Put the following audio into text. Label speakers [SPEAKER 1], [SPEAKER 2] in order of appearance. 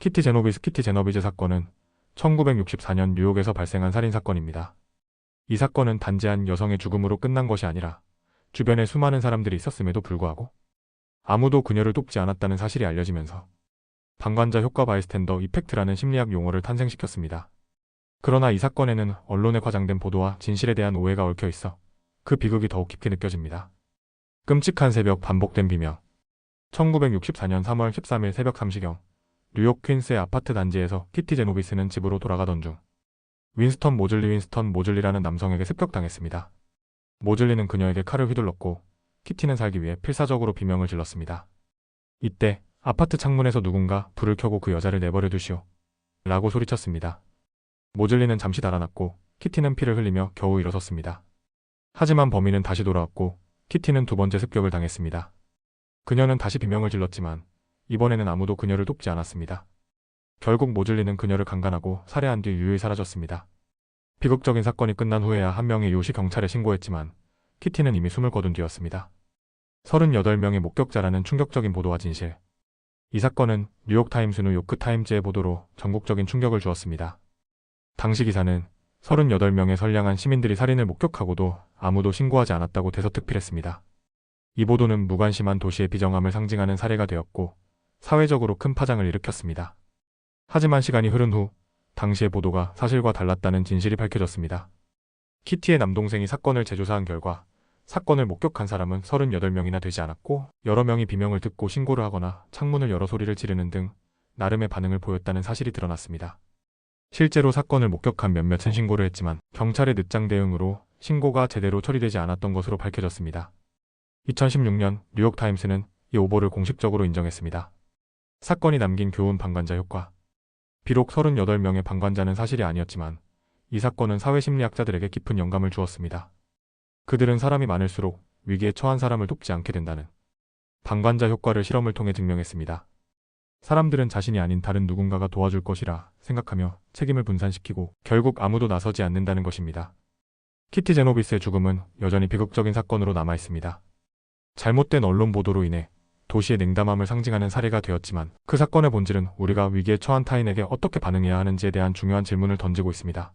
[SPEAKER 1] 키티 제너비즈 사건은 1964년 뉴욕에서 발생한 살인사건입니다. 이 사건은 단지 한 여성의 죽음으로 끝난 것이 아니라 주변에 수많은 사람들이 있었음에도 불구하고 아무도 그녀를 돕지 않았다는 사실이 알려지면서 방관자 효과 바이스탠더 이펙트라는 심리학 용어를 탄생시켰습니다. 그러나 이 사건에는 언론의 과장된 보도와 진실에 대한 오해가 얽혀 있어 그 비극이 더욱 깊게 느껴집니다. 끔찍한 새벽 반복된 비명. 1964년 3월 13일 새벽 3시경 뉴욕 퀸스의 아파트 단지에서 키티 제노비스는 집으로 돌아가던 중 윈스턴 모즐리라는 남성에게 습격당했습니다. 모즐리는 그녀에게 칼을 휘둘렀고 키티는 살기 위해 필사적으로 비명을 질렀습니다. 이때 아파트 창문에서 누군가 불을 켜고 그 여자를 내버려 두시오 라고 소리쳤습니다. 모즐리는 잠시 달아났고 키티는 피를 흘리며 겨우 일어섰습니다. 하지만 범인은 다시 돌아왔고 키티는 두 번째 습격을 당했습니다. 그녀는 다시 비명을 질렀지만 이번에는 아무도 그녀를 돕지 않았습니다. 결국 모즐리는 그녀를 강간하고 살해한 뒤 유유히 사라졌습니다. 비극적인 사건이 끝난 후에야 한 명의 요시 경찰에 신고했지만 키티는 이미 숨을 거둔 뒤였습니다. 38명의 목격자라는 충격적인 보도와 진실. 이 사건은 뉴욕타임스 요크타임즈의 보도로 전국적인 충격을 주었습니다. 당시 기사는 38명의 선량한 시민들이 살인을 목격하고도 아무도 신고하지 않았다고 대서특필했습니다. 이 보도는 무관심한 도시의 비정함을 상징하는 사례가 되었고 사회적으로 큰 파장을 일으켰습니다. 하지만 시간이 흐른 후 당시의 보도가 사실과 달랐다는 진실이 밝혀졌습니다. 키티의 남동생이 사건을 재조사한 결과 사건을 목격한 사람은 38명이나 되지 않았고 여러 명이 비명을 듣고 신고를 하거나 창문을 열어 소리를 지르는 등 나름의 반응을 보였다는 사실이 드러났습니다. 실제로 사건을 목격한 몇몇은 신고를 했지만 경찰의 늦장 대응으로 신고가 제대로 처리되지 않았던 것으로 밝혀졌습니다. 2016년 뉴욕타임스는 이 오보를 공식적으로 인정했습니다. 사건이 남긴 교훈 방관자 효과. 비록 38명의 방관자는 사실이 아니었지만 이 사건은 사회심리학자들에게 깊은 영감을 주었습니다. 그들은 사람이 많을수록 위기에 처한 사람을 돕지 않게 된다는 방관자 효과를 실험을 통해 증명했습니다. 사람들은 자신이 아닌 다른 누군가가 도와줄 것이라 생각하며 책임을 분산시키고 결국 아무도 나서지 않는다는 것입니다. 키티 제노비스의 죽음은 여전히 비극적인 사건으로 남아있습니다. 잘못된 언론 보도로 인해 도시의 냉담함을 상징하는 사례가 되었지만 그 사건의 본질은 우리가 위기에 처한 타인에게 어떻게 반응해야 하는지에 대한 중요한 질문을 던지고 있습니다.